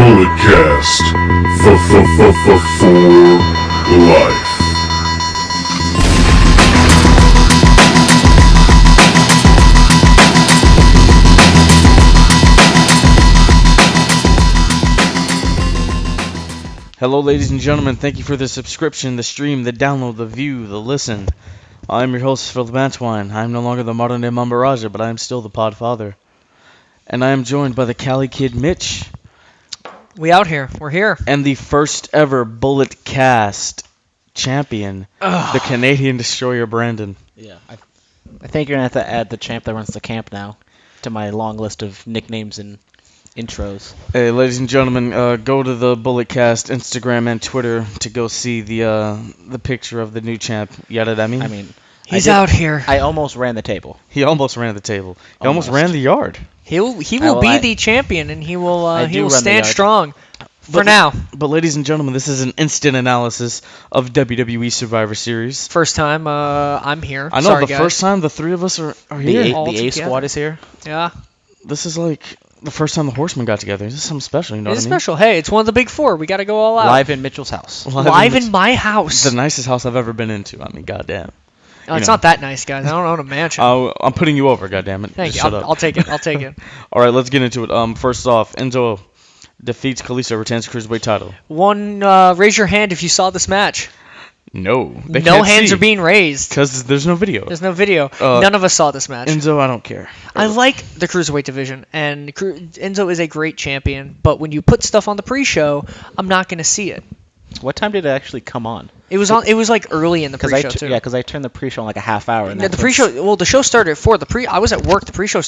Bulletcast for life. Hello, ladies and gentlemen. Thank you for the subscription, the stream, the download, the view, the listen. I'm your host, Phillip. I'm no longer the modern-day Mambaraja, but I am still the Podfather. And I am joined by the Cali Kid, Mitch. We out here. We're here. And the first ever Bulletcast champion, the Canadian Destroyer, Brandon. Yeah, I think you're going to have to add the champ that runs the camp now to my long list of nicknames and intros. Hey, ladies and gentlemen, go to the Bulletcast Instagram and Twitter to go see the picture of the new champ. I mean, he's out here. I almost ran the table. He almost ran the table. He almost ran the yard. He will be the champion, and he will stand strong for But- now. But ladies and gentlemen, this is an instant analysis of WWE Survivor Series. First time I'm here. I know, Sorry, the guys. first time the three of us are The here. all A together. squad is here. Yeah, This is like the first time the Horsemen got together. This is something special, you know it's what I mean? special. Hey, it's one of the big four. We got to go all out. Live in Mitchell's house. Live in my house. The nicest house I've ever been into. I mean, goddamn. It's know. not that nice, guys. I don't own a mansion. I'm putting you over, goddammit. Thank you. Just shut up. I'll take it. I'll take it. All right, let's get into it. First off, Enzo defeats Kalisto, retains the Cruiserweight title. Raise your hand if you saw this match. No. They No can't hands see, are being raised. because there's no video. There's no video. None of us saw this match. Enzo, I don't care. I like the Cruiserweight division, and Enzo is a great champion, but when you put stuff on the pre-show, I'm not going to see it. What time did it actually come on? It was like early in the pre-show, too. Yeah, because I turned the pre-show on like a half hour. And The pre-show, well, the show started at 4. I was at work. The pre-show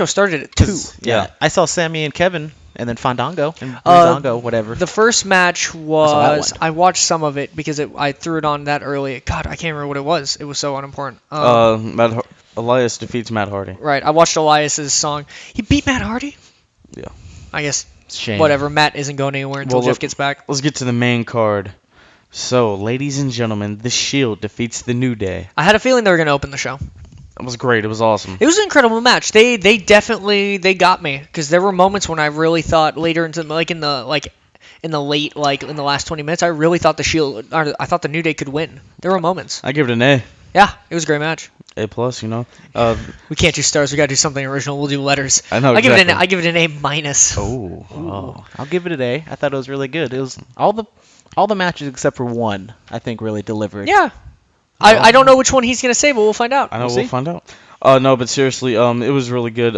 started at 2. Yeah, I saw Sammy and Kevin, and then Fandango, and Fandango, whatever. The first match saw that was, one. I watched some of it because I threw it on that early. God, I can't remember what it was. It was so unimportant. Elias defeats Matt Hardy. Right, I watched Elias's song. He beat Matt Hardy? Yeah. I guess, Shame. whatever. Matt isn't going anywhere until Well, Jeff look- gets back. Let's get to the main card. So, ladies and gentlemen, The Shield defeats The New Day. I had a feeling they were going to open the show. It was great. It was awesome. It was an incredible match. They definitely got me because there were moments when I really thought later into in the last 20 minutes I really thought I thought the New Day could win. There were moments. I give it an A. Yeah, it was a great match. A plus, you know. We can't do stars. We got to do something original. We'll do letters. I know, I give exactly. it an A minus. Oh. I'll give it an A. I thought it was really good. It was all the matches except for one, I think, really delivered. Yeah. I don't know which one he's gonna say, but we'll find out. I know, We'll we'll see. find out. No, but seriously, it was really good.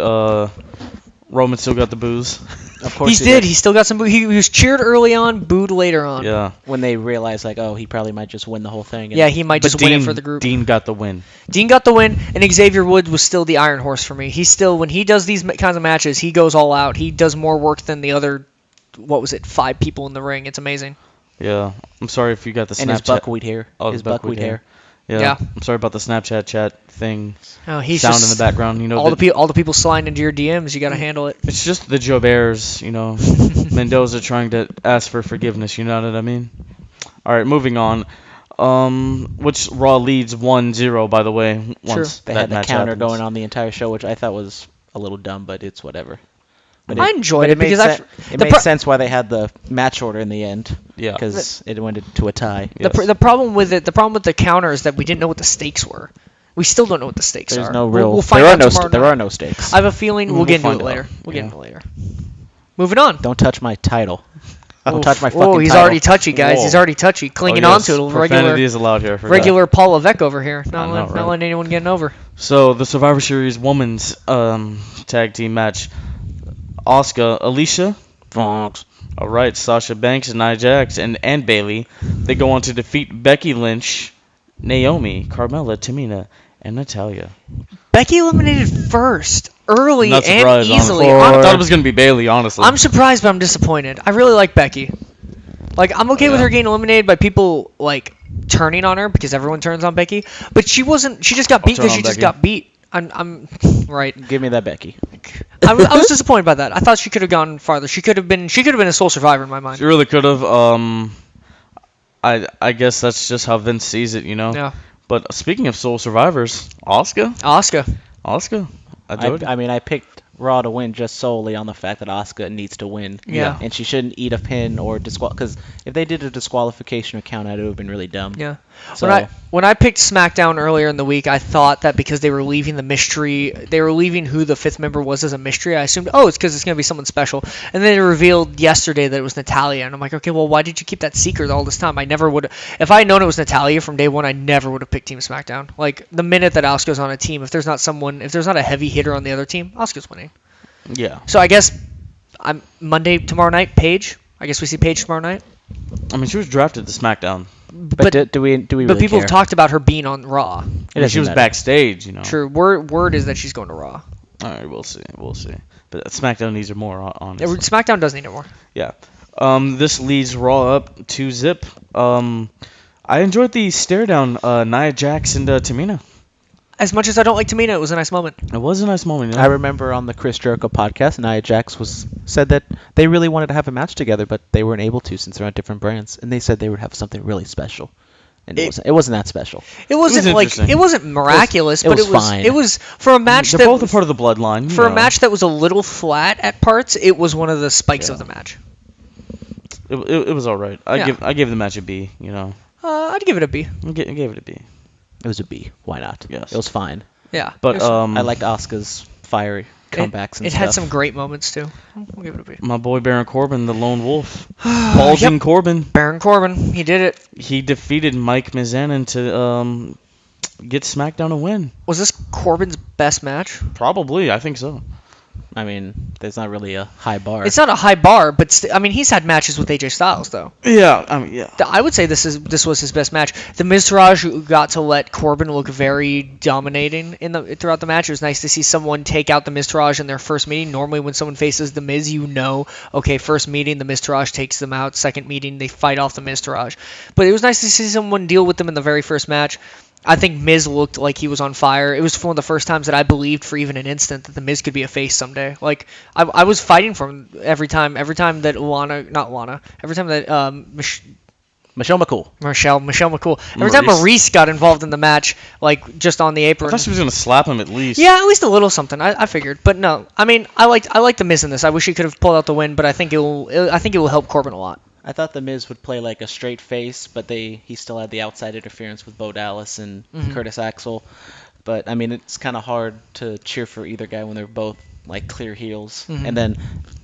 Roman still got the booze. Of course He did. He still got some. He was cheered early on, booed later on. Yeah. When they realized, like, oh, he probably might just win the whole thing. Yeah, he might But just win it for the group. Dean got the win. Dean got the win, and Xavier Woods was still the Iron Horse for me. He's still, when he does these kinds of matches, he goes all out. He does more work than the other, 5 people in the ring. It's amazing. Yeah. I'm sorry if you got the Snapchat. And his buckwheat hair. Oh, his buckwheat hair. Yeah. Yeah. I'm sorry about the Snapchat chat thing. Oh, he's Sound just, in the background. You know, all the people sliding into your DMs. You got to handle it. it's just the Joe Bears, you know. Mendoza trying to ask for forgiveness, you know what I mean? All right, moving on. Which Raw leads 1-0, by the way. Once They that had the match counter happens. going on the entire show, which I thought was a little dumb, but it's whatever. But I enjoyed but it because it made sense why they had the match order in the end. Yeah. Because it went to a tie. Yes. the problem with the counter is that we didn't know what the stakes were. We still don't know what the stakes There's are. no real. We'll find there are out no. tomorrow There night. are no stakes. I have a feeling we'll get into find it out. later. We'll get Yeah. into it later. Moving on. Don't touch my title. Don't touch my fucking Oh, he's title. already touchy, guys. Whoa. He's already touchy, clinging Oh, yes. onto it. Profanity is allowed here. I forgot. Regular Paul Levesque over here. I know, Not right? letting anyone get over. So, the Survivor Series women's tag team match. Asuka, Alicia. All right, Sasha Banks, Nia Jax, and Bayley. They go on to defeat Becky Lynch, Naomi, Carmella, Tamina, and Natalya. Becky eliminated first, early Not and surprised, easily. honestly. I thought it was going to be Bayley, honestly. I'm surprised, but I'm disappointed. I really like Becky. Like, I'm okay with her getting eliminated by people, like, turning on her because everyone turns on Becky. But she wasn't. She just got beat turn because on she just Becky. got beat. I'm right. Give me that Becky. I was disappointed by that. I thought she could have gone farther. She could have been a sole survivor in my mind. She really could have. I guess that's just how Vince sees it, you know? Yeah. But speaking of Soul Survivors, Asuka. Asuka. I enjoyed it. I mean, I picked Raw to win just solely on the fact that Asuka needs to win. Yeah. And she shouldn't eat a pin or because if they did a disqualification or count out, it would have been really dumb. Yeah. So When I picked SmackDown earlier in the week, I thought that because they were leaving the mystery, they were leaving who the fifth member was as a mystery. I assumed, it's because it's going to be someone special. And then it revealed yesterday that it was Natalia. And I'm like, okay, well, why did you keep that secret all this time? I never would have. If I had known it was Natalia from day one, I never would have picked Team SmackDown. Like, the minute that Asuka's on a team, if there's not a heavy hitter on the other team, Asuka's winning. Yeah. So I guess tomorrow night, Paige. I guess we see Paige tomorrow night. I mean, she was drafted to SmackDown. But do we really But people care? have talked about her being on Raw. I mean, she was backstage, True. Word is that she's going to Raw. All right, we'll see. But SmackDown needs her more, honestly. SmackDown does need her more. Yeah. This leads Raw up to Zip. I enjoyed the stare down, Nia Jax and Tamina. As much as I don't like Tamina, it was a nice moment. It was a nice moment. I remember on the Chris Jericho podcast, Nia Jax said that they really wanted to have a match together, but they weren't able to since they're on different brands, and they said they would have something really special. And it wasn't that special. It wasn't miraculous, but it was fine. It was for a match They're both a part of the bloodline. For a match that was a little flat at parts, it was one of the spikes of the match. It was all right. I gave the match a B. I'd give it a B. I gave it a B. It was a B. Why not? Yes. It was fine. Yeah. But I liked Asuka's fiery comebacks and it stuff. had some great moments too. We'll give it a B. My boy Baron Corbin, the lone wolf. Bulging Corbin. Baron Corbin, he did it. He defeated Mike Mizanin to get SmackDown a win. Was this Corbin's best match? Probably, I think so. I mean, there's not really a high bar. It's not a high bar, but he's had matches with AJ Styles though. Yeah, I mean, yeah. I would say this was his best match. The Miztourage got to let Corbin look very dominating throughout the match. It was nice to see someone take out the Miztourage in their first meeting. Normally, when someone faces the Miz, okay, first meeting the Miztourage takes them out. Second meeting they fight off the Miztourage. But it was nice to see someone deal with them in the very first match. I think Miz looked like he was on fire. It was one of the first times that I believed for even an instant that the Miz could be a face someday. Like I was fighting for him every time that Michelle McCool. Michelle McCool. Every time Maurice got involved in the match, like just on the apron. I thought she was gonna slap him at least. Yeah, at least a little something. I figured, but no. I mean, I liked the Miz in this. I wish he could have pulled out the win, but I think it will help Corbin a lot. I thought the Miz would play like a straight face, but he still had the outside interference with Bo Dallas and Curtis Axel. But I mean, it's kind of hard to cheer for either guy when they're both like clear heels. And then,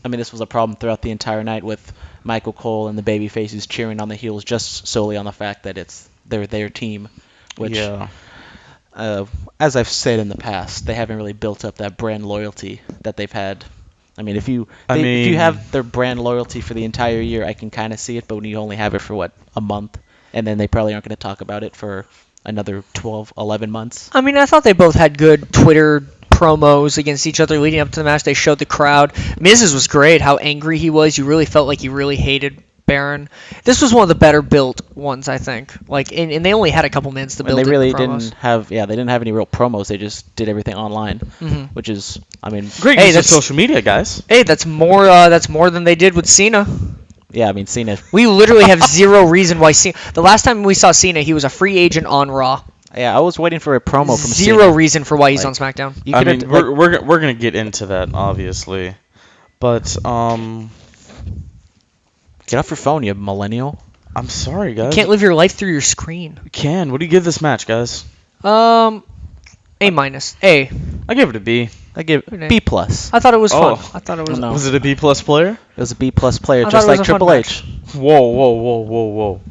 I mean, this was a problem throughout the entire night with Michael Cole and the baby faces cheering on the heels just solely on the fact that they're their team, which, as I've said in the past, they haven't really built up that brand loyalty that they've had. I mean, if you have their brand loyalty for the entire year, I can kind of see it. But when you only have it for a month, and then they probably aren't going to talk about it for another 12, 11 months. I mean, I thought they both had good Twitter promos against each other leading up to the match. They showed the crowd. Miz's was great. How angry he was. You really felt like he really hated Baron. This was one of the better built ones, I think. And they only had a couple minutes to build. And they really didn't have any real promos. They just did everything online, which is, I mean, great use of social media, guys. Hey, that's more than they did with Cena. Yeah, I mean, Cena. We literally have zero reason why Cena. The last time we saw Cena, he was a free agent on Raw. Yeah, I was waiting for a promo from Zero Cena. reason for why he's on SmackDown. I mean, we're gonna get into that obviously, but Get off your phone, you millennial. I'm sorry, guys. You can't live your life through your screen. You can. What do you give this match, guys? A minus. A. I give it a B. I give B plus. I thought it was fun. I thought it was. Was it a B plus player? It was a B plus player, I just thought it was like a fun Triple H. Whoa.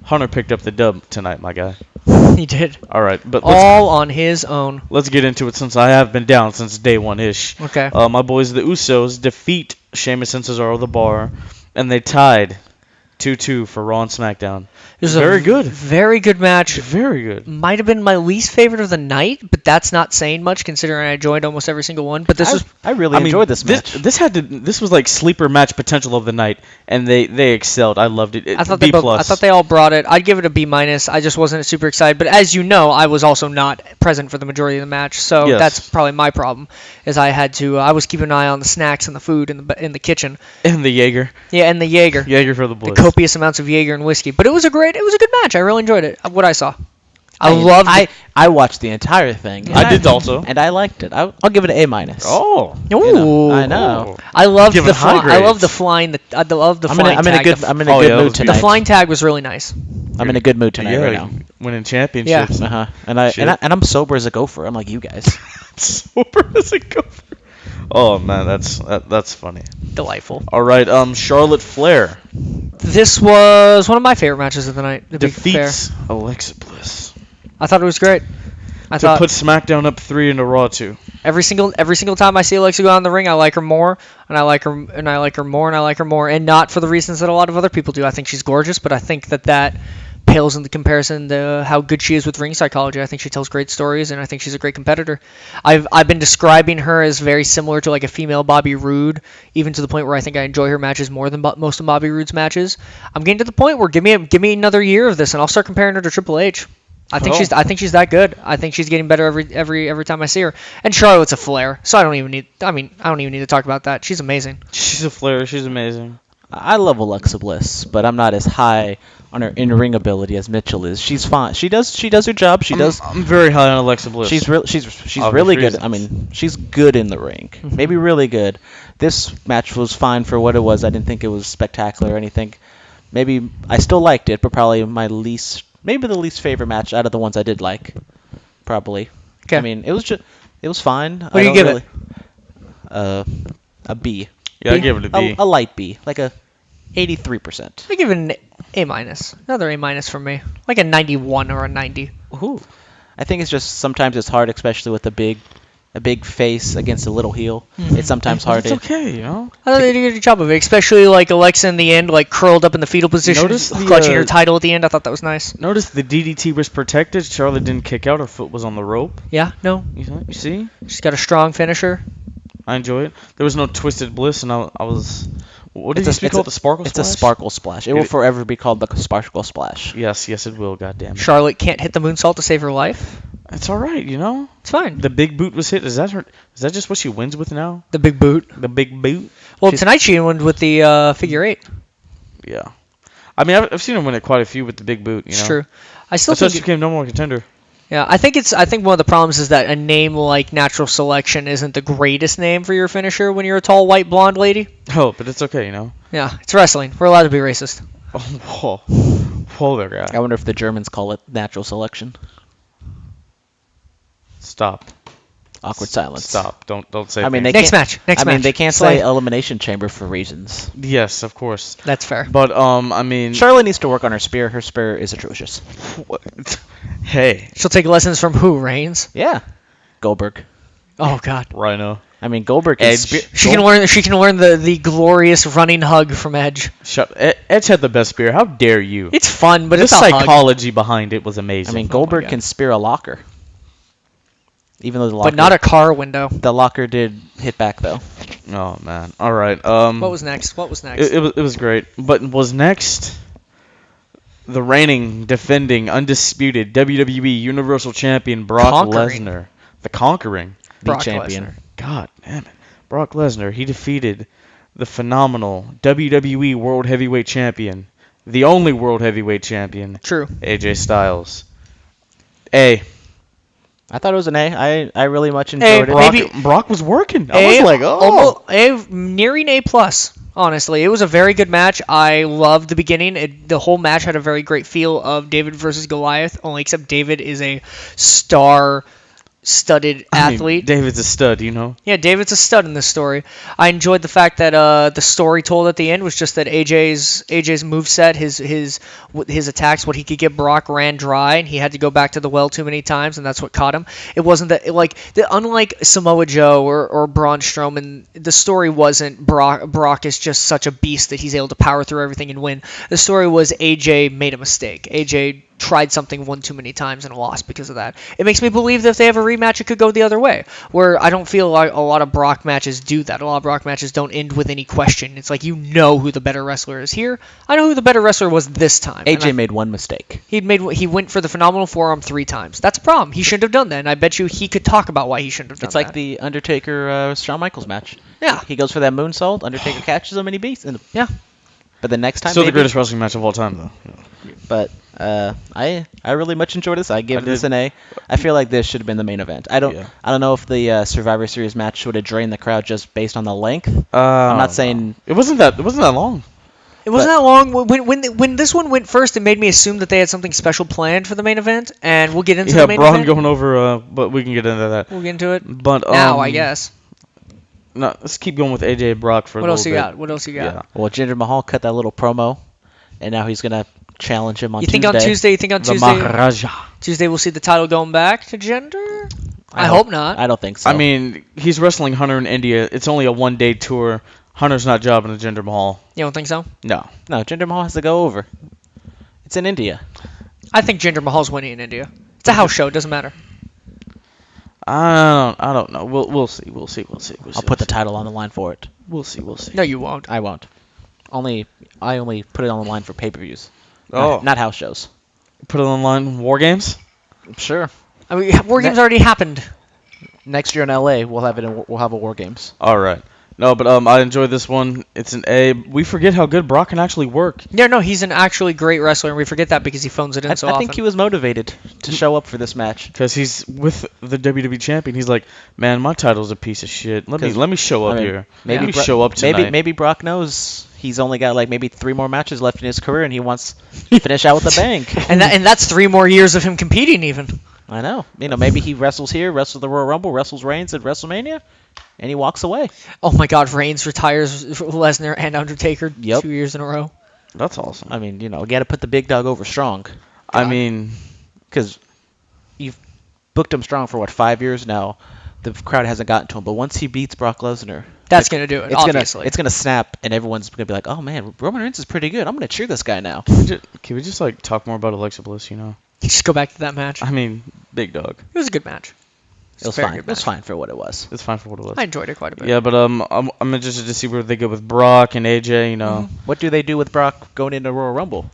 Hunter picked up the dub tonight, my guy. He did. All right, but all on his own. Let's get into it since I have been down since day one-ish. Okay. My boys, the Usos, defeat Sheamus and Cesaro the Bar, and they tied 2-2 for Raw and SmackDown. It was very good. Very good match. Very good. Might have been my least favorite of the night, but that's not saying much considering I enjoyed almost every single one. But I really enjoyed this match. This was like sleeper match potential of the night, and they excelled. I loved it. I thought B+. I thought they all brought it. I'd give it a B minus. I just wasn't super excited. But as you know, I was also not present for the majority of the match, so that's probably my problem. Is I was keeping an eye on the snacks and the food in the kitchen. And the Jaeger. Yeah, and the Jaeger. Jaeger for the boys. The copious amounts of Jaeger and whiskey. But it was a good match. I really enjoyed it. What I saw. I watched the entire thing. I did also. And I liked it. I'll give it an A-. Oh. Ooh. I know. I loved Giving the high I love grades. the flying. I love the I'm flying tag. in a Oh, good yeah, that mood was tonight. The flying tag was really nice. I'm in a good mood tonight right now. Winning championships. And I'm sober as a gopher. I'm like you guys. Sober as a gopher. Oh man, that's funny. Delightful. All right, Charlotte Flair This was one of my favorite matches of the night. To be fair, defeats Alexa Bliss I thought it was great. I to thought put SmackDown up 3 into Raw 2. every single time I see Alexa go out in the ring, I like her more, and I like her more, and I like her more, and not for the reasons that a lot of other people do. I think she's gorgeous, but I think that pales in the comparison to how good she is with ring psychology. I think she tells great stories, and I think she's a great competitor. I've been describing her as very similar to like a female Bobby Roode, even to the point where I think I enjoy her matches more than most of Bobby Roode's matches. I'm getting to the point where give me another year of this, and I'll start comparing her to Triple H. I think she's that good. I think she's getting better every time I see her. And Charlotte's a Flair, so I don't even need to talk about that. She's amazing. She's a Flair. She's amazing. I love Alexa Bliss, but I'm not as high on her in-ring ability as Mitchell is. She's fine. She does her job. I'm very high on Alexa Bliss. She's really good. I mean, she's good in the ring. Maybe really good. This match was fine for what it was. I didn't think it was spectacular or anything. Maybe I still liked it, but probably the least favorite match out of the ones I did like. Probably. Okay. I mean, it was fine. What do you give it? A B. Yeah, I give it a B. A light B, like a 83%. I give it an A-. Another A- from me. Like a 91 or a 90. Ooh. I think it's just sometimes it's hard, especially with a big face against a little heel. It's sometimes hard It's to. okay, you know. I thought they did a good job of it, especially like Alexa in the end, like curled up in the fetal position, Notice the, clutching her title at the end. I thought that was nice. Notice the DDT was protected. Charlotte didn't kick out. Her foot was on the rope. Yeah, no, You see? she's got a strong finisher. I enjoy it. There was no Twisted Bliss, and I was. What did you call it? The Sparkle Splash? It's a Sparkle Splash. It will forever be called the Sparkle Splash. Yes, it will. Goddamn it. Charlotte can't hit the moonsault to save her life. It's all right, you know. It's fine. The big boot was hit. Is that just what she wins with now? The big boot. The big boot. Well, tonight she won with the figure 8. Yeah. I mean, I've seen her win it quite a few with the big boot. You know? It's true. I still That's why think she became number 1 contender. Yeah, I think one of the problems is that a name like Natural Selection isn't the greatest name for your finisher when you're a tall white blonde lady. Oh, but it's okay, you know. Yeah, it's wrestling. We're allowed to be racist. Oh, whoa there, guy. I wonder if the Germans call it Natural Selection. Stop. Awkward silence. Stop. Don't say. I mean, things. Next match. I mean, they can't Slay. say Elimination Chamber for reasons. Yes, of course. That's fair. But I mean. Charlotte needs to work on her spear. Her spear is atrocious. Hey. She'll take lessons from who? Reigns? Yeah. Goldberg. Oh God. Rhino. I mean, Goldberg can Edge. spear. She can learn the glorious running hug from Edge. Edge had the best spear. How dare you? It's fun, but the it's a hug. psychology behind it was amazing. I mean, Oh my Goldberg God. can spear a locker. Even though the locker, But not a car window. the locker did hit back though. Oh man. All right. What was next? It was great. But was next the reigning, defending, undisputed WWE Universal Champion Brock Conquering. Lesnar, the conquering Brock champion. Lesnar. God damn it, Brock Lesnar. He defeated the phenomenal WWE World Heavyweight Champion, the only World Heavyweight Champion, True. AJ Styles. A. I thought it was an A. I really much enjoyed it. Brock was working. I was like, oh. Nearing A+. Honestly, it was a very good match. I loved the beginning. The whole match had a very great feel of David versus Goliath, only except David is a star-studded athlete. David's a stud, you know. Yeah, David's a stud in this story. I enjoyed the fact that the story told at the end was just that AJ's moveset, his attacks, what he could get Brock ran dry, and he had to go back to the well too many times, and that's what caught him. It wasn't that unlike Samoa Joe or Braun Strowman, the story wasn't Brock is just such a beast that he's able to power through everything and win. The story was AJ made a mistake. AJ tried something one too many times and lost because of that. It makes me believe that if they have a rematch, it could go the other way, where I don't feel like a lot of Brock matches do that. A lot of Brock matches don't end with any question. It's like, you know who the better wrestler is here. I know who the better wrestler was this time. AJ made one mistake. He went for the phenomenal forearm 3 times. That's a problem. He shouldn't have done that, and I bet you he could talk about why he shouldn't have done that. It's like the Undertaker Shawn Michaels match. Yeah. He goes for that moonsault. Undertaker catches him and he beats him. Yeah. But the next time, Still the greatest wrestling match of all time, though. But I really much enjoyed this. I give I this did. an A. I feel like this should have been the main event. I don't know if the Survivor Series match would have drained the crowd just based on the length. I'm not saying it wasn't that long. It wasn't that long. When this one went first, it made me assume that they had something special planned for the main event, and we'll get into Yeah, the main Braun event. going over, but we can get into that. We'll get into it But now, I guess. No, let's keep going with AJ Brock for a What little else you bit. got? What else you got? Yeah. Well, Jinder Mahal cut that little promo, and now he's gonna challenge him on You Tuesday. think on Tuesday? You think on The Tuesday? Maharaja. Tuesday we'll see the title going back to Jinder? I hope not. I don't think so. I mean, he's wrestling Hunter in India. It's only a one-day tour. Hunter's not jobbing to Jinder Mahal. You don't think so? No. no, Jinder Mahal has to go over. It's in India. I think Jinder Mahal's winning in India. It's a house show. It doesn't matter. I don't know. We'll see. We'll see. I'll put the title on the line for it. We'll see. We'll see. No, you won't. I won't. I only put it on the line for pay-per-views. Oh. Not house shows. Put it online. War Games. Sure. I mean, War Games already happened. Next year in LA, we'll have a War Games. All right. No, but I enjoyed this one. It's an A. We forget how good Brock can actually work. Yeah, no, he's an actually great wrestler, and we forget that because he phones it in so I often. think he was motivated to show up for this match. Because he's with the WWE champion. He's like, man, my title's a piece of shit. Let me show up here. Maybe Let me show up tonight. Maybe Brock knows he's only got like maybe 3 more matches left in his career, and he wants to finish out with a bang. and that's 3 more years of him competing even. I know. Maybe he wrestles here, wrestles the Royal Rumble, wrestles Reigns at WrestleMania, and he walks away. Oh my God, Reigns retires Lesnar and Undertaker Yep. 2 years in a row. That's awesome. You got to put the big dog over strong. I mean, Because you've booked him strong for, 5 years now. The crowd hasn't gotten to him. But once he beats Brock Lesnar, That's going to do it, obviously. It's gonna snap, and everyone's going to be like, oh, man, Roman Reigns is pretty good. I'm going to cheer this guy now. can we just like talk more about Alexa Bliss? Just go back to that match. I mean, big dog. It was a good match. It was a very fine. good It was match. fine for what it was. It's fine for what it was. I enjoyed it quite a bit. Yeah, but I'm interested to see where they go with Brock and AJ. What do they do with Brock going into Royal Rumble?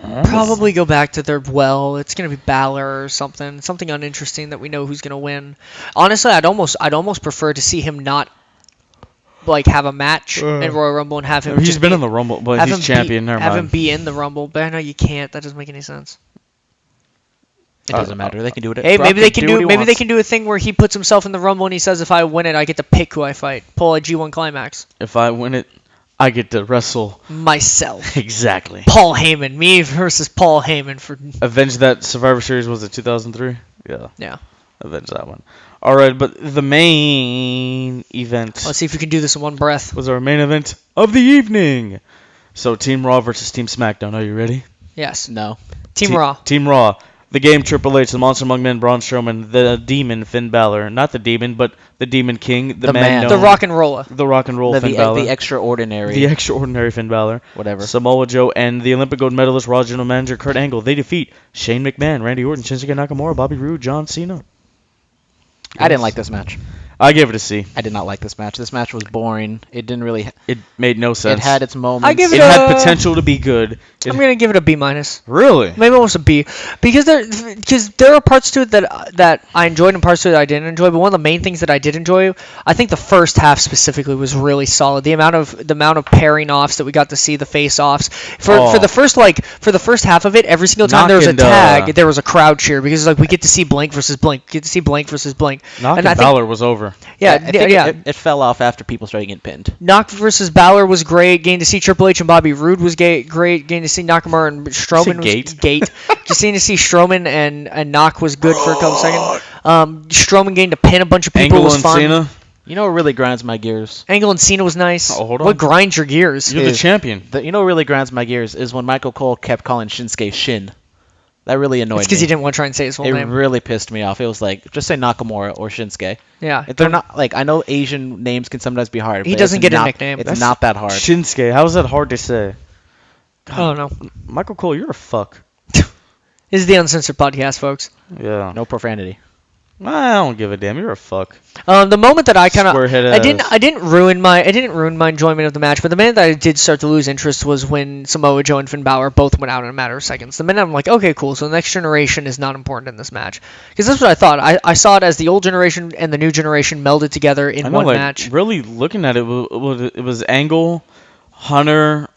Probably go back to their It's going to be Balor or something uninteresting that we know who's going to win. Honestly, I'd almost prefer to see him not like have a match in Royal Rumble and have him. He's just been be- in the Rumble, but have he's him champion. Be, Never have him mind. be in the Rumble, but I know you can't. That doesn't make any sense. It doesn't matter. They can do it. Hey, Brock maybe they can what do. he Maybe they wants. can do a thing where he puts himself in the Rumble and he says, "If I win it, I get to pick who I fight." Pull a G1 climax. If I win it, I get to wrestle. Myself. Exactly. Paul Heyman. Me versus Paul Heyman for. Avenge that Survivor Series, was it 2003? Yeah. Yeah. Avenge that one. All right, but the main event Let's see if we can do this in one breath. was our main event of the evening. So Team Raw versus Team SmackDown. Are you ready? Yes. No. Team Raw. Team Raw. The Game, Triple H, the Monster Among Men, Braun Strowman, the Demon, Finn Balor. Not the Demon, but the Demon King, the man known, The Rock and Roller. the Rock and Roll The, Finn the, Balor, the extraordinary. the extraordinary Finn Balor, whatever. Samoa Joe, and the Olympic gold medalist Raw General Manager Kurt Angle. They defeat Shane McMahon, Randy Orton, Shinsuke Nakamura, Bobby Roode, John Cena. I didn't like this match. I gave it a C. I did not like this match. This match was boring. It didn't really. It made no sense. It had its moments. I give It it had a- potential to be good. I'm gonna give it a B minus. Really? Maybe almost a B, because there are parts to it that I enjoyed and parts to it that I didn't enjoy. But one of the main things that I did enjoy, I think the first half specifically was really solid. The amount of pairing offs that we got to see, the face offs for the first half of it, every single time there was a Knock and, tag, there was a crowd cheer because like we get to see Blank versus Blank, get to see Blank versus Blank. Knock And I and think- Balor was over. Yeah, I think yeah. It fell off after people started getting pinned. Knock versus Balor was great. Getting to see Triple H and Bobby Roode was great. Getting to see Nakamura and Strowman was Gate? Just seeing to see Strowman and Knock was good for a couple seconds. Strowman getting to pin a bunch of people Angle was and fun. Cena. You know what really grinds my gears? Angle and Cena was nice. Oh, hold on. What grinds your gears? You're the champion. You know what really grinds my gears is when Michael Cole kept calling Shinsuke Shin. That really annoyed It's because me. he didn't want to try and say his full It name. really pissed me off. It was like, just say Nakamura or Shinsuke. Yeah. If they're not, like, I know Asian names can sometimes be hard. He but doesn't it's get a not- nickname. It's That's- not that hard. Shinsuke. How is that hard to say? I don't know. Michael Cole, you're a fuck. This is the Uncensored Podcast, folks. Yeah. No profanity. I don't give a damn. You're a fuck. The moment that I kind of Squarehead I didn't ruin my enjoyment of the match, but the minute that I did start to lose interest was when Samoa Joe and Finn Balor both went out in a matter of seconds. The minute I'm like, okay, cool, so the next generation is not important in this match, because that's what I thought. I saw it as the old generation and the new generation melded together in I know, one like, match. really looking at it, it was Angle, Hunter,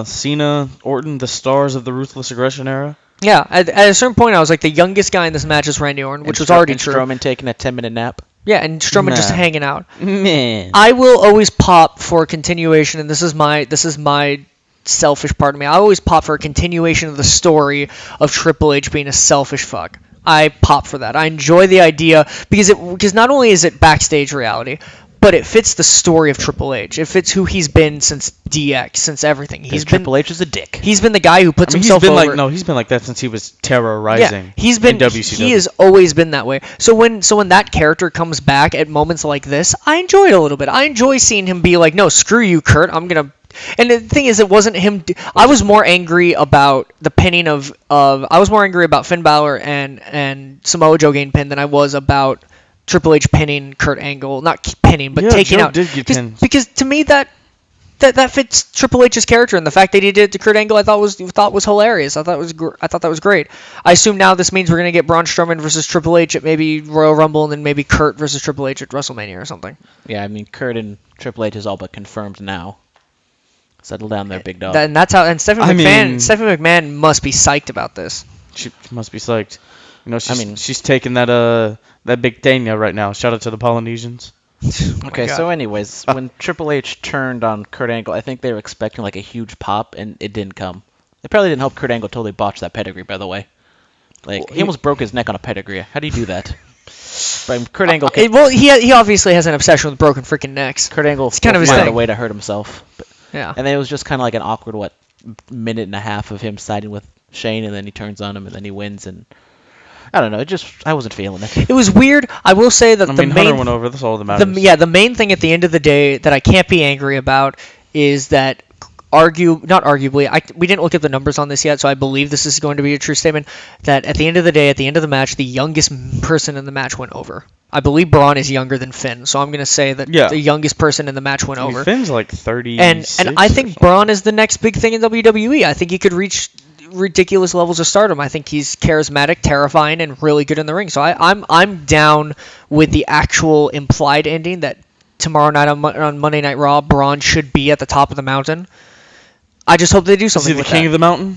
Cena, Orton, the stars of the Ruthless Aggression era. Yeah, at a certain point, I was like, the youngest guy in this match is Randy Orton, which was already true. Strowman taking a 10-minute nap. Yeah, and Strowman just Man. hanging out. Man. I will always pop for a continuation, and this is my selfish part of me. I always pop for a continuation of the story of Triple H being a selfish fuck. I pop for that. I enjoy the idea because not only is it backstage reality, but it fits the story of Triple H. It fits who he's been since DX, since everything. Triple H is a dick. He's been the guy who puts himself over. He's been like that since he was terrorizing. Yeah, he's been. in WCW. He has always been that way. So when that character comes back at moments like this, I enjoy it a little bit. I enjoy seeing him be like, "No, screw you, Kurt. I'm gonna." And the thing is, it wasn't him. I was more angry about the pinning of. I was more angry about Finn Balor and Samoa Joe getting pinned than I was about Triple H pinning Kurt Angle. Not pinning, but taking Joe out. did get pinned. Because to me that fits Triple H's character, and the fact that he did it to Kurt Angle, I thought was hilarious. I thought that was great. I assume now this means we're gonna get Braun Strowman versus Triple H at maybe Royal Rumble, and then maybe Kurt versus Triple H at WrestleMania or something. Yeah, I mean Kurt and Triple H is all but confirmed now. Settle down there, big dog. And that's how. And Stephanie McMahon must be psyched about this. She must be psyched. She's taking that big Dania right now. Shout out to the Polynesians. Okay, so anyways, when Triple H turned on Kurt Angle, I think they were expecting like a huge pop, and it didn't come. It probably didn't help Kurt Angle totally botch that pedigree, by the way. Like, he almost broke his neck on a pedigree. How do you do that? But Kurt Angle... he obviously has an obsession with broken freaking necks. Kurt Angle it's kind of his found thing. a way to hurt himself. Yeah. And then it was just kind of like an awkward, minute and a half of him siding with Shane, and then he turns on him, and then he wins, and... I don't know. I wasn't feeling it. It was weird. I will say that the main Hunter went over. That's all that matters. The main thing at the end of the day that I can't be angry about is that we didn't look at the numbers on this yet, so I believe this is going to be a true statement. That at the end of the day, at the end of the match, the youngest person in the match went over. I believe Braun is younger than Finn, so I'm going to say that the youngest person in the match went over. Finn's like 30. And I think Braun is the next big thing in WWE. I think he could reach ridiculous levels of stardom. I think he's charismatic, terrifying, and really good in the ring. So I'm down with the actual implied ending that tomorrow night on Monday Night Raw, Braun should be at the top of the mountain. I just hope they do something with that. Is he the king of the mountain?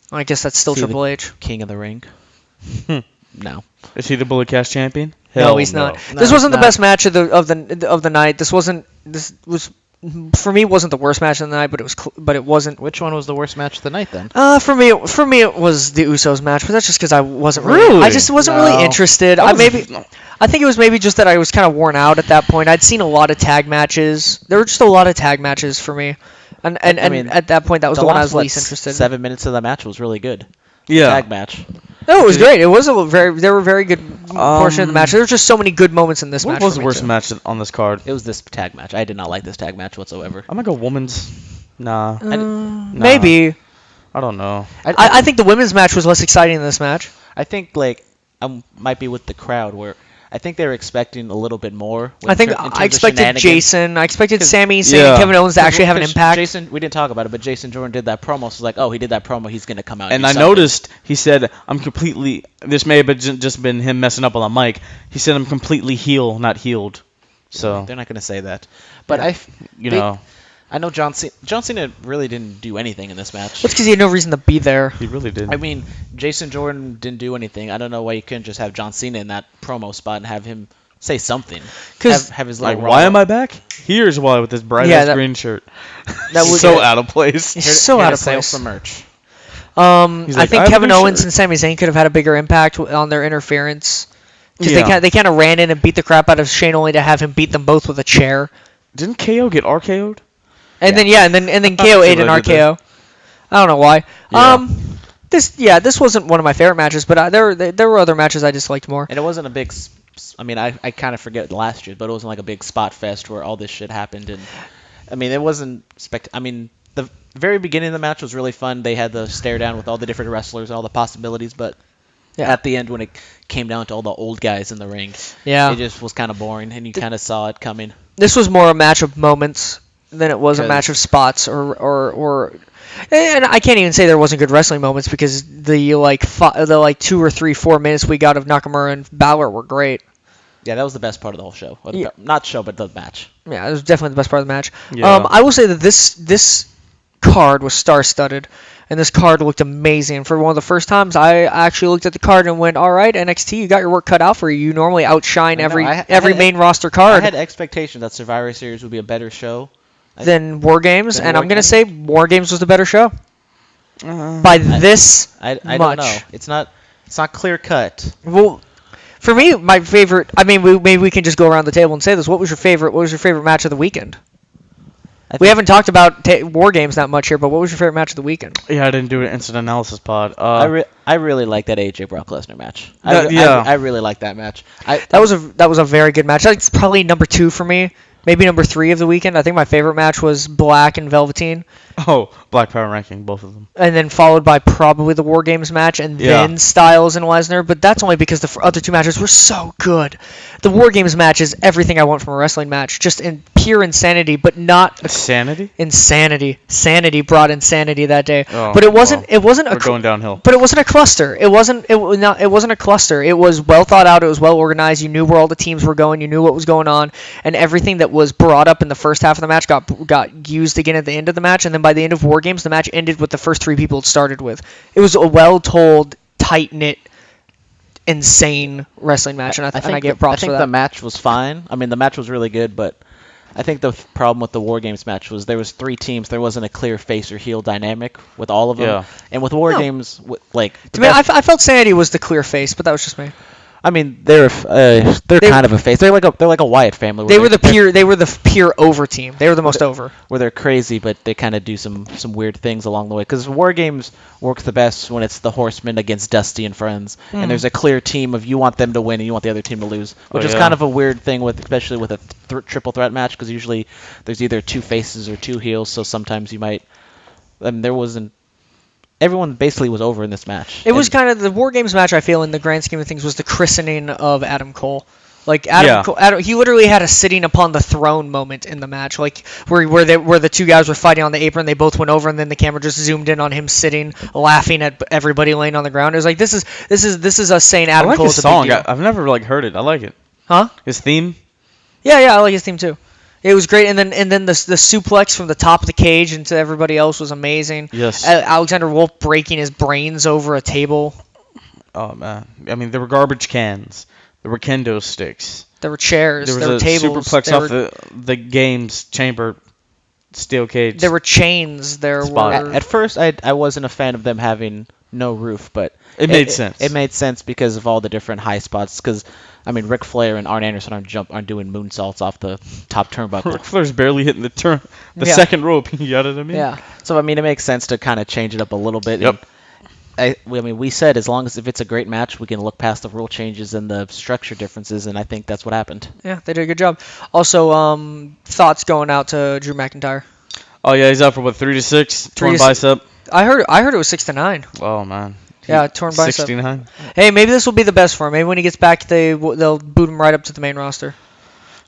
I guess that's still Triple H. King of the ring? No. Is he the Bullet Cash champion? No, he's not. This wasn't the best match of the night. This was. For me, it wasn't the worst match of the night, but it wasn't. Which one was the worst match of the night then? For me, it was the Usos match, but that's just because I wasn't really. I just wasn't really interested. I think it was maybe just that I was kind of worn out at that point. I'd seen a lot of tag matches. There were just a lot of tag matches for me, and at that point, that was the one I was least interested in. 7 minutes of the match was really good. Yeah. Tag match. No, it was great. It was there were very good portion of the match. There were just so many good moments in this match. What was the worst match on this card? It was this tag match. I did not like this tag match whatsoever. I'm gonna go women's. Nah. Maybe. I don't know. I think the women's match was less exciting than this match. I think I might be with the crowd where I think they were expecting a little bit more. I expected Jason. I expected Sami Zayn and Kevin Owens to actually have an impact. Jason, we didn't talk about it, but Jason Jordan did that promo. So it's like, oh, he did that promo. He's gonna come out. And I noticed he said, "I'm completely." This may have just been him messing up on the mic. He said, "I'm completely heel, not healed." So they're not gonna say that. But I know John Cena really didn't do anything in this match. It's because he had no reason to be there. He really did. I mean, Jason Jordan didn't do anything. I don't know why you couldn't just have John Cena in that promo spot and have him say something. Have his like, why am I back? Here's why with this bright ass green shirt. That was so out of place. He's so out of place. For merch. I think Kevin Owens and Sami Zayn could have had a bigger impact on their interference. Because they kind of ran in and beat the crap out of Shane, only to have him beat them both with a chair. Didn't KO get RKO'd? And then KO ate an RKO. I don't know why. Yeah. This wasn't one of my favorite matches, but there were other matches I just liked more. And it wasn't a big. I mean, I kind of forget last year, but it wasn't like a big spot fest where all this shit happened. And I mean, it wasn't I mean, the very beginning of the match was really fun. They had the stare down with all the different wrestlers and all the possibilities, but at the end when it came down to all the old guys in the ring, it just was kind of boring, and you kind of saw it coming. This was more a match of moments than it was a match of spots or and I can't even say there wasn't good wrestling moments because the 2 or 3 4 minutes we got of Nakamura and Balor were great. Yeah, that was the best part of the whole show. Not show, but the match. Yeah, it was definitely the best part of the match. Yeah. I will say that this card was star-studded, and this card looked amazing. For one of the first times, I actually looked at the card and went, all right, NXT, you got your work cut out for you. You normally outshine every main roster card. I had expectations that Survivor Series would be a better show than War Games, and I'm going to say War Games was the better show. By I much. don't know. It's not clear cut. Well, for me, my favorite. I mean, maybe we can just go around the table and say this. What was your favorite match of the weekend? We haven't talked about War Games that much here, but what was your favorite match of the weekend? Yeah, I didn't do an instant analysis pod. I really like that AJ Brock Lesnar match. I really like that match. That was a very good match. It's probably number 2 for me. Maybe number 3 of the weekend. I think my favorite match was Black and Velveteen. Oh, Black Power ranking, both of them. And then followed by probably the War Games match, and then Styles and Lesnar. But that's only because the other 2 matches were so good. The War Games match is everything I want from a wrestling match, just in pure insanity, but not insanity. Sanity brought insanity that day. Oh, but it wasn't. Well, it wasn't. We're going downhill. But it wasn't a cluster. It wasn't a cluster. It was well thought out. It was well organized. You knew where all the teams were going. You knew what was going on, and everything that was brought up in the first half of the match got used again at the end of the match. And then by the end of War Games, the match ended with the first 3 people it started with. It was a well-told, tight-knit, insane wrestling match, and I get props for that. I think the match was fine. I mean, the match was really good, but I think the problem with the War Games match was there was 3 teams. There wasn't a clear face or heel dynamic with all of them. Yeah. And with War Games, to me, I felt Sanity was the clear face, but that was just me. I mean, they're kind of a face. They're like a Wyatt family. They were the pure over team. They were the most over. Where they're crazy, but they kind of do some weird things along the way. Because War Games works the best when it's the Horsemen against Dusty and friends, and there's a clear team of you want them to win and you want the other team to lose, which is kind of a weird thing especially with a triple threat match, because usually there's either 2 faces or 2 heels. So sometimes you might. there wasn't. Everyone basically was over in this match. It was kind of the War Games match. I feel in the grand scheme of things was the christening of Adam Cole. Like Adam, he literally had a sitting upon the throne moment in the match, like where the 2 guys were fighting on the apron. They both went over, and then the camera just zoomed in on him sitting, laughing at everybody laying on the ground. It was like this is us saying Adam Cole. I like his song. I've never heard it. I like it. Huh? His theme. Yeah, I like his theme too. It was great, and then the suplex from the top of the cage into everybody else was amazing. Yes. Alexander Wolf breaking his brains over a table. Oh man! I mean, there were garbage cans. There were kendo sticks. There were chairs. There was a tables. superplex off the game's chamber steel cage. There were chains. At first, I wasn't a fan of them having no roof, but it made sense. It made sense because of all the different high spots. Because I mean, Ric Flair and Arn Anderson aren't doing moonsaults off the top turnbuckle. Ric Flair's barely hitting the second rope. You got what I mean? Yeah. So I mean, it makes sense to kind of change it up a little bit. Yep. I mean, we said as long as if it's a great match, we can look past the rule changes and the structure differences, and I think that's what happened. Yeah, they did a good job. Also, thoughts going out to Drew McIntyre. Oh yeah, he's out for 3 to 6, torn bicep. I heard it was 6 to 9. Oh man. Yeah, torn bicep. 69. Hey, maybe this will be the best for him. Maybe when he gets back, they'll boot him right up to the main roster.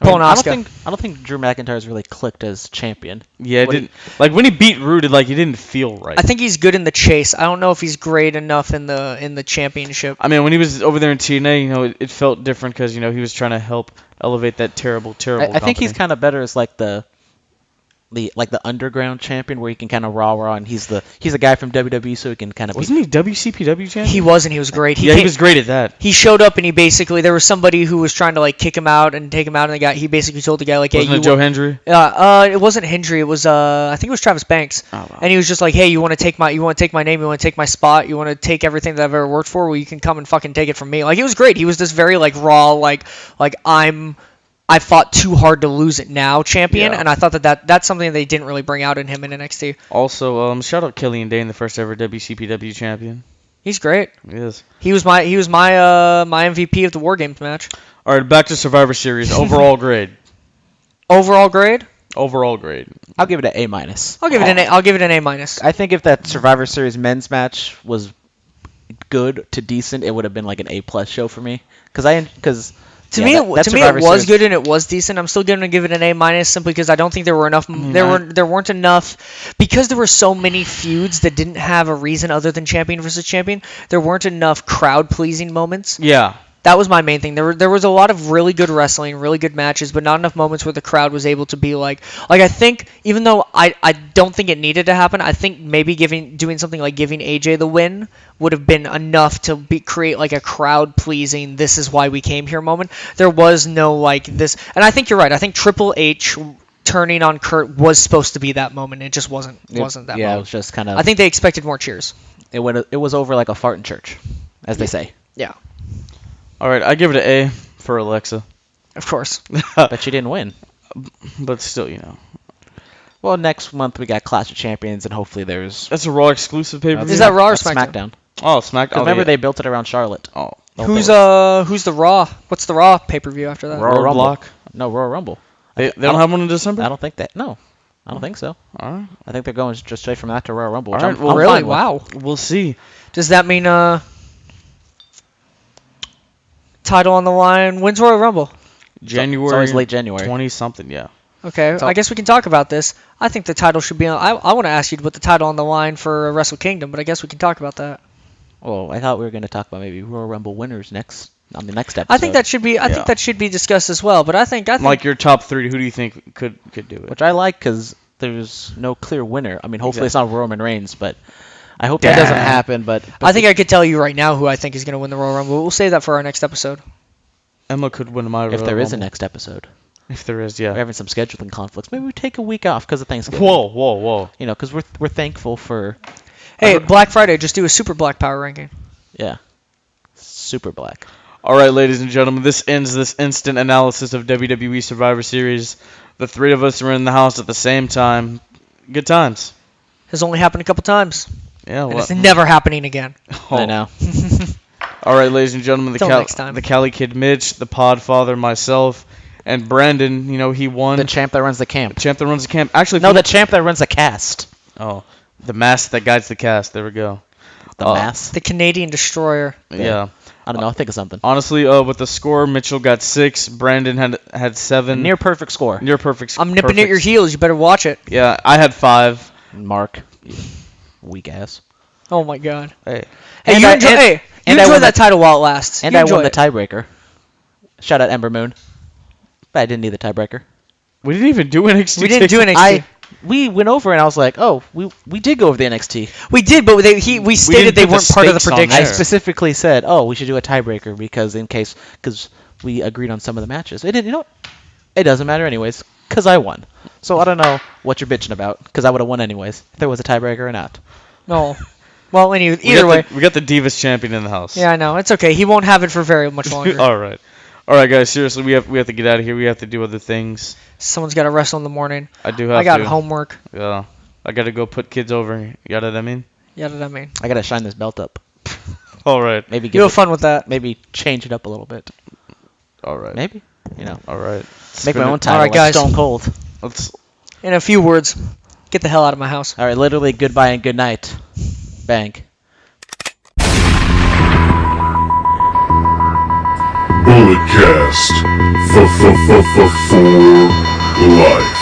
I don't think Drew McIntyre's really clicked as champion. Yeah, it didn't. Like when he beat Rude, he didn't feel right. I think he's good in the chase. I don't know if he's great enough in the championship. I mean, when he was over there in TNA, it felt different because he was trying to help elevate that terrible. I think he's kind of better as the underground champion, where he can kind of rah, and he's a guy from WWE, so he can kind of. Wasn't he WCPW champion? He was, and he was great. He was great at that. He showed up, and he basically there was somebody who was trying to kick him out and take him out, and he basically told the guy hey, wasn't it Joe Hendry? It wasn't Hendry. It was I think it was Travis Banks. Oh, wow. And he was just like, hey, you want to take my name, you want to take my spot, you want to take everything that I've ever worked for. Well, you can come and fucking take it from me. He was great. He was this very raw, I fought too hard to lose it now champion, and I thought that's something they didn't really bring out in him in NXT. Also, shout out Killian Dane, the first ever WCPW champion. He's great. He is. He was my MVP of the War Games match. All right, back to Survivor Series. Overall grade. Overall grade? Overall grade. I'll give it an A-. I'll give it an A-. I think if that Survivor Series men's match was good to decent, it would have been an A+ show for me. To me, it was good and it was decent. I'm still going to give it an A- simply because I don't think there were enough. There weren't enough because there were so many feuds that didn't have a reason other than champion versus champion. There weren't enough crowd pleasing moments. Yeah. That was my main thing. There was a lot of really good wrestling, really good matches, but not enough moments where the crowd was able to be like I think, even though I don't think it needed to happen, I think maybe doing something like giving AJ the win would have been enough to create like a crowd pleasing, this is why we came here moment. There was no like this, and I think you're right. I think Triple H turning on Kurt was supposed to be that moment. It just wasn't that moment. Yeah, it was just kind of. I think they expected more cheers. It was over like a fart in church, as they say. Yeah. All right, I give it an A for Alexa. Of course. But she didn't win. But still, Well, next month we got Clash of Champions, and hopefully there's. That's a Raw exclusive pay-per-view. Is that Raw or That's SmackDown? Oh, SmackDown. Remember they built it around Charlotte. Oh. Who's the Raw? What's the Raw pay-per-view after that? Royal Rumble. Block? No, Royal Rumble. They don't have one in December? I don't think that. No, I don't think so. All right. I think they're going just straight from that to Royal Rumble. All right, well, I'm really? fine with. Wow. We'll see. Does that mean title on the line? When's Royal Rumble? January. It's always late January. 20-something, yeah. Okay, I guess we can talk about this. I think the title should be on. I want to ask you to put the title on the line for Wrestle Kingdom, but I guess we can talk about that. Well, I thought we were going to talk about maybe Royal Rumble winners on the next episode. I think that should be. I think that should be discussed as well. But I think Like your top three, who do you think could do it? Which I like because there's no clear winner. I mean, hopefully it's not Roman Reigns, but I hope that doesn't happen. But I think I could tell you right now who I think is going to win the Royal Rumble. We'll save that for our next episode. Emma could win my Royal if there is a Rumble. next episode. If there is, yeah. We're having some scheduling conflicts. Maybe we take a week off because of Thanksgiving. Whoa. Because we're thankful for. Hey, Black Friday, just do a Super Black Power ranking. Yeah. Super Black. All right, ladies and gentlemen, this ends this instant analysis of WWE Survivor Series. The three of us are in the house at the same time. Good times. Has only happened a couple times. Yeah, And well. it's never happening again. I know. All right, ladies and gentlemen, Till next time. the Cali Kid Mitch, the Podfather, myself, and Brandon. He won. The champ that runs the camp. The champ that runs the camp. Actually, No, the champ that runs the cast. Oh, the mask that guides the cast. There we go. The mask. The Canadian Destroyer. Yeah. I don't know. I'll think of something. Honestly, with the score, Mitchell got 6. Brandon had 7. Near perfect score. Near perfect. I'm nipping at your heels. You better watch it. Yeah, I had 5. Mark. Weak ass. Oh my God. Hey. Hey, you enjoy that title while it lasts. And You I enjoy won the it. tiebreaker. Shout out Ember Moon. But I didn't need the tiebreaker. We didn't even do NXT. We didn't do NXT. We went over and I was like, oh, we did go over the NXT. We did, but we stated didn't they put the weren't part of the stakes on prediction. I there. specifically said, oh, we should do a tiebreaker because we agreed on some of the matches. It didn't, you know what? It doesn't matter anyways because I won. So I don't know what you're bitching about because I would have won anyways if there was a tiebreaker or not. No. Well, either way. We got the Divas champion in the house. Yeah, I know. It's okay. He won't have it for very much longer. All right, guys. Seriously, we have to get out of here. We have to do other things. Someone's got to wrestle in the morning. I do have. I got to. homework. Yeah. I got to go put kids over. You know what I mean? Yeah, what I mean. I gotta shine this belt up. All right. Maybe You have fun with that. Maybe change it up a little bit. All right. Maybe. All right. Make my own title. All right, guys. Like Stone Cold. Let's. In a few words, get the hell out of my house. All right. Literally, goodbye and good night. Bang. Bulletcast. For life.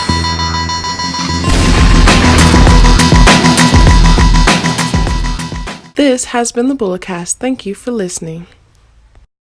This has been the Bulletcast. Thank you for listening.